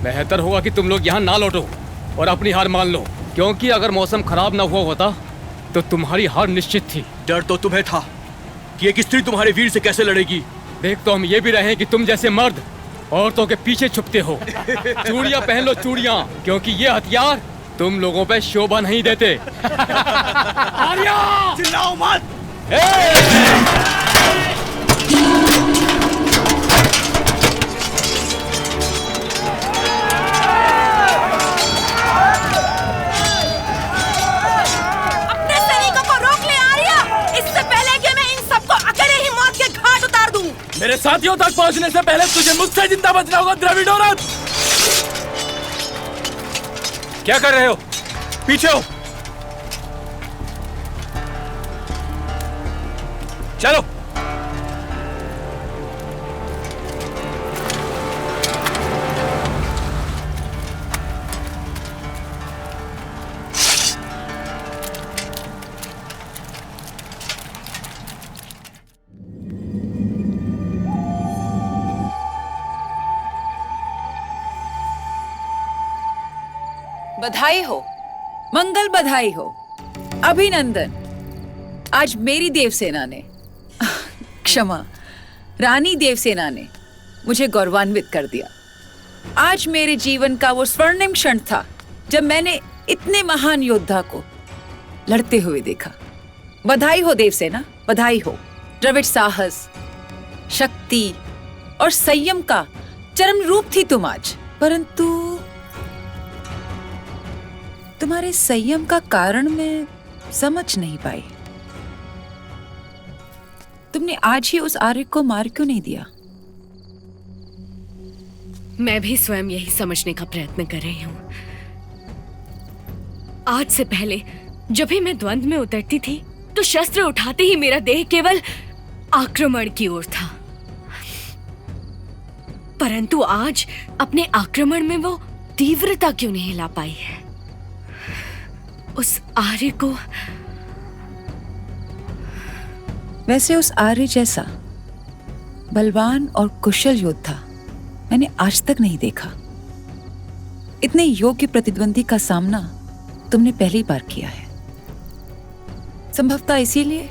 बेहतर होगा कि तुम लोग यहाँ ना लौटो और अपनी हार मान लो, क्योंकि अगर मौसम खराब ना हुआ होता तो तुम्हारी हार निश्चित थी। डर तो तुम्हें था कि एक स्त्री तुम्हारे वीर से कैसे लड़ेगी। देख तो हम ये भी रहे कि तुम जैसे मर्द औरतों के पीछे छुपते हो। चूड़ियां पहन लो चूड़ियां, क्योंकि ये हथियार तुम लोगों पे शोभा नहीं देते। आर्या! चिल्लाओ मत। अपने सैनिकों को रोक ले आर्या, इससे पहले कि मैं इन सबको अकेले ही मौत के घाट उतार दूं। मेरे साथियों तक पहुंचने से पहले तुझे मुझसे जिंदा बचना होगा द्रविड़ औरत। क्या कर रहे हो? पीछे हो। चलो। बधाई हो, मंगल बधाई हो, अभिनंदन। आज मेरी देवसेना ने, क्षमा, रानी देवसेना ने मुझे गौरवान्वित कर दिया। आज मेरे जीवन का वो स्वर्णिम क्षण था जब मैंने इतने महान योद्धा को लड़ते हुए देखा। बधाई हो देवसेना, बधाई हो। द्रविड़ साहस, शक्ति और संयम का चरम रूप थी तुम आज, परंतु तुम्हारे संयम का कारण मैं समझ नहीं पाई। तुमने आज ही उस आर्य को मार क्यों नहीं दिया? मैं भी स्वयं यही समझने का प्रयत्न कर रही हूँ। आज से पहले जब भी मैं द्वंद्व में उतरती थी तो शस्त्र उठाते ही मेरा देह केवल आक्रमण की ओर था, परंतु आज अपने आक्रमण में वो तीव्रता क्यों नहीं ला पाई है? उस आर्य को, वैसे उस आर्य जैसा बलवान और कुशल योद्धा मैंने आज तक नहीं देखा। इतने योग्य प्रतिद्वंदी का सामना तुमने पहली बार किया है। संभवतः इसीलिए।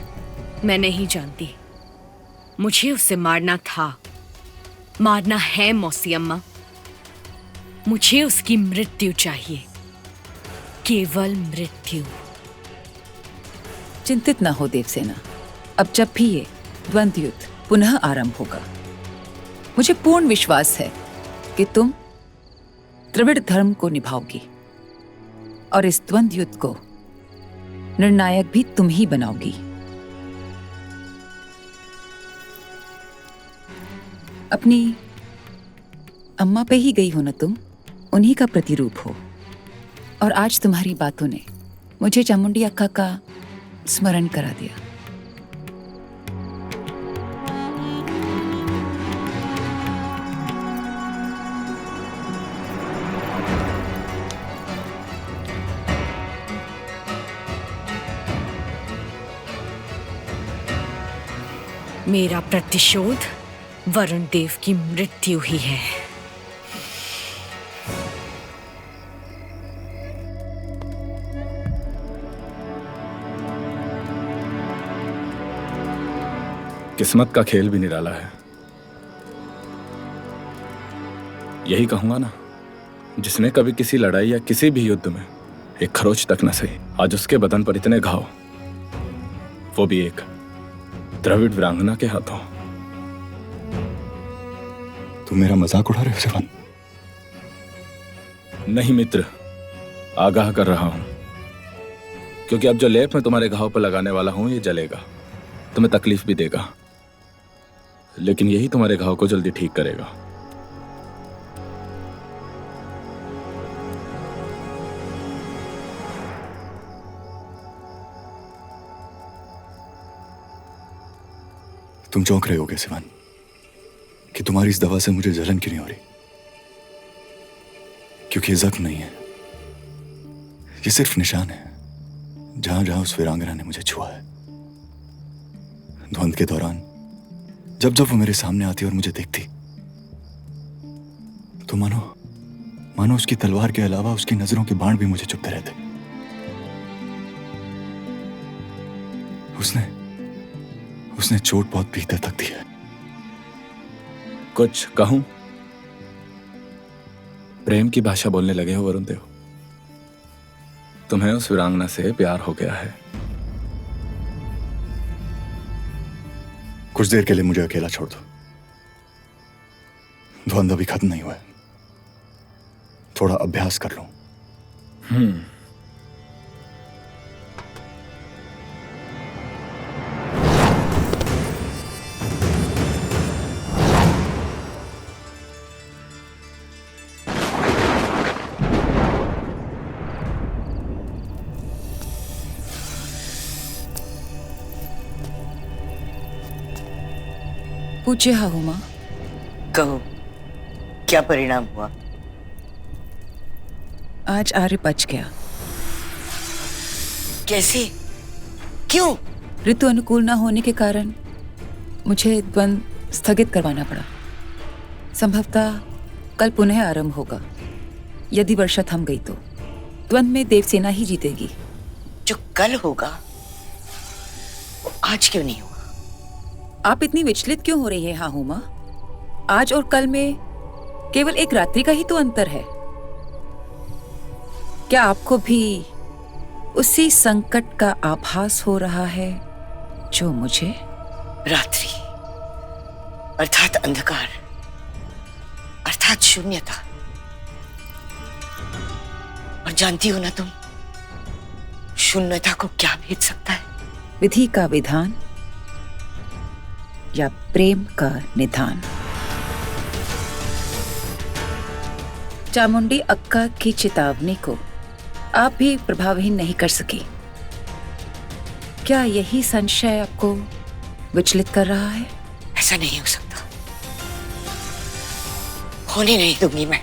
मैं नहीं जानती, मुझे उसे मारना था, मारना है मौसी अम्मा। मुझे उसकी मृत्यु चाहिए, केवल मृत्यु। चिंतित ना हो देवसेना, अब जब भी ये द्वंद्व युद्ध पुनः आरंभ होगा, मुझे पूर्ण विश्वास है कि तुम द्रविड़ धर्म को निभाओगी और इस द्वंद्व युद्ध को निर्णायक भी तुम ही बनाओगी। अपनी अम्मा पे ही गई हो ना तुम, उन्हीं का प्रतिरूप हो। और आज तुम्हारी बातों ने मुझे चामुंडी अक्का का स्मरण करा दिया। मेरा प्रतिशोध वरुण देव की मृत्यु ही है। किस्मत का खेल भी निराला है। यही कहूंगा ना, जिसने कभी किसी लड़ाई या किसी भी युद्ध में एक खरोच तक न सही, आज उसके बदन पर इतने घाव, वो भी एक द्रविड़ वीरांगना के हाथों। तुम मेरा मजाक उड़ा रहे हो शिवन? नहीं मित्र, आगाह कर रहा हूं, क्योंकि अब जो लेप मैं तुम्हारे घाव पर लगाने वाला हूं ये जलेगा, तुम्हें तकलीफ भी देगा, लेकिन यही तुम्हारे घाव को जल्दी ठीक करेगा। तुम चौंक रहे होगे शिवन कि तुम्हारी इस दवा से मुझे जलन क्यों नहीं हो रही, क्योंकि ये जख्म नहीं है, ये सिर्फ निशान है जहां जहां उस वीरांगना ने मुझे छुआ है। द्वंद्व के दौरान जब जब वो मेरे सामने आती और मुझे देखती तो मानो मानो उसकी तलवार के अलावा उसकी नजरों के बाण भी मुझे चुभते रहते। उसने चोट बहुत भीतर तक दी है। कुछ कहूं? प्रेम की भाषा बोलने लगे हो वरुण देव। तुम्हें उस वीरांगना से प्यार हो गया है। कुछ देर के लिए मुझे अकेला छोड़ दो। द्वंद अभी खत्म नहीं हुआ है। थोड़ा अभ्यास कर लूं। पूछे हाहुमा। कहो, क्या परिणाम हुआ? आज आर्य बच गया। कैसे? क्यों? ऋतु अनुकूल न होने के कारण मुझे द्वंद स्थगित करवाना पड़ा। संभवतः कल पुनः आरंभ होगा। यदि वर्षा थम गई तो द्वंद में देवसेना ही जीतेगी। जो कल होगा वो आज क्यों नहीं हुआ? आप इतनी विचलित क्यों हो रही है हाहुमा? आज और कल में केवल एक रात्रि का ही तो अंतर है। क्या आपको भी उसी संकट का आभास हो रहा है जो मुझे? रात्रि अर्थात अंधकार, अर्थात शून्यता। और जानती हो ना तुम, शून्यता को क्या भेद सकता है? विधि का विधान या प्रेम का निधान। चामुंडी अक्का की चेतावनी को आप भी प्रभावहीन नहीं कर सकी। क्या यही संशय आपको विचलित कर रहा है? ऐसा नहीं हो सकता। होने नहीं दूंगी मैं।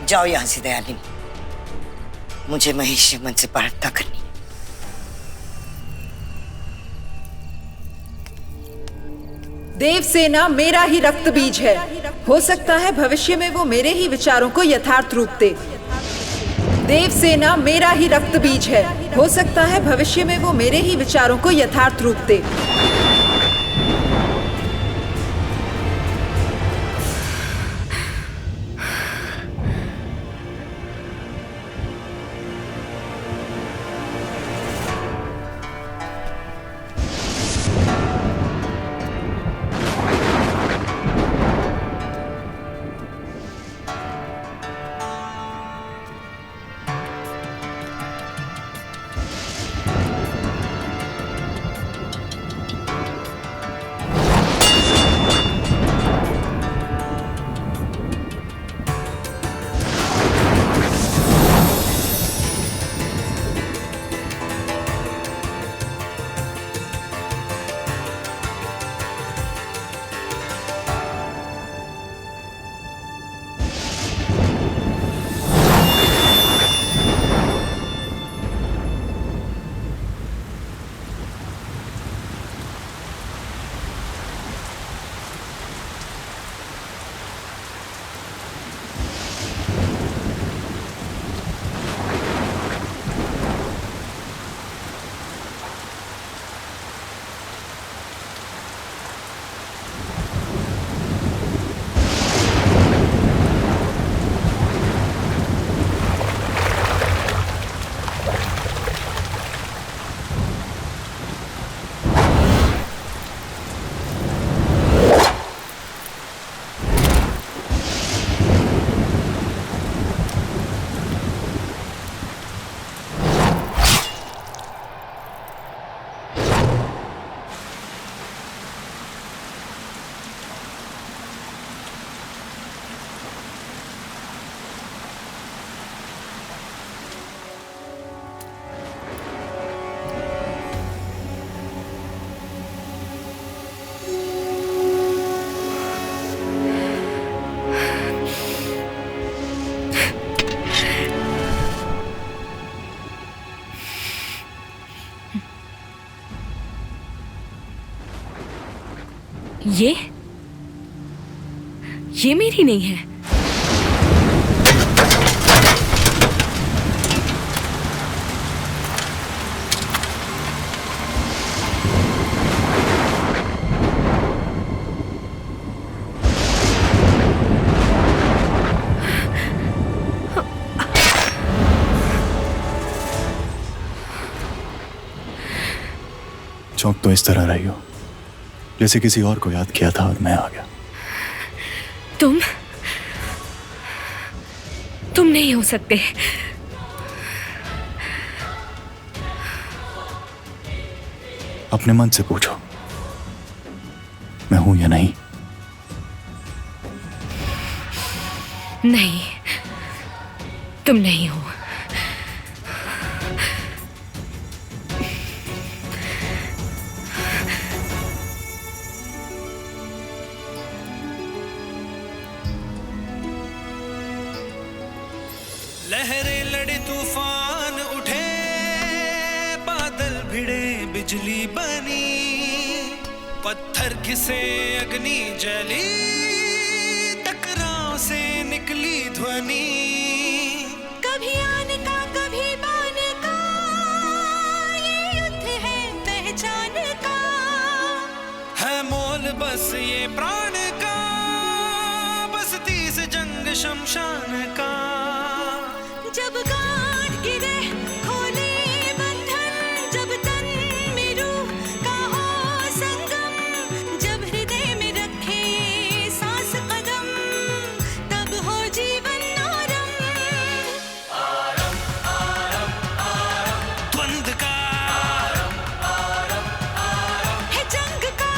जाओ यहां से दयालिनी। मुझे महेश यमन से प्रार्थना करनी है। देवसेना मेरा ही रक्त बीज है। हो सकता है भविष्य में वो मेरे ही विचारों को यथार्थ रूप दे। देवसेना मेरा ही रक्त बीज है। हो सकता है भविष्य में वो मेरे ही विचारों को यथार्थ रूप दे। ये मेरी नहीं है। चौंक तो इस तरह रही हो जैसे किसी और को याद किया था और मैं आ गया। तुम नहीं हो सकते। अपने मन से पूछो, मैं हूं या नहीं? नहीं, तुम नहीं हो। लहरें लड़े तूफान उठे, बादल भिड़े बिजली बनी, पत्थर घिसे अग्नि जली, टकराव से निकली ध्वनि। कभी आने का कभी बाने का, ये युद्ध है पहचान का। है मोल बस ये प्राण का, बसती से जंग शमशान का। जब गांठ गिरे खोले बंधन, जब तन में रूह का हो संगम, जब हृदय में रखे सांस कदम, तब हो जीवन आरंभ। द्वंद का है जंग का,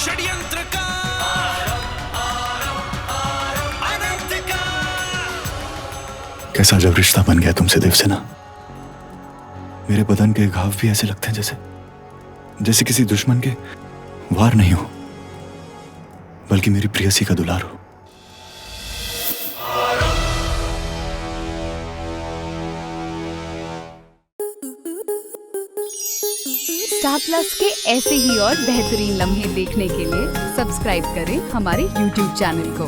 षड्यंत्र का, अनंत का। कैसा जब रिश्ता बन गया तुमसे देवसेना। मेरे बदन के घाव भी ऐसे लगते हैं जैसे किसी दुश्मन के वार नहीं हो, बल्कि मेरी प्रेयसी का दुलार हो। स्टार प्लस के ऐसे ही और बेहतरीन लम्हे देखने के लिए सब्सक्राइब करें हमारे YouTube चैनल को।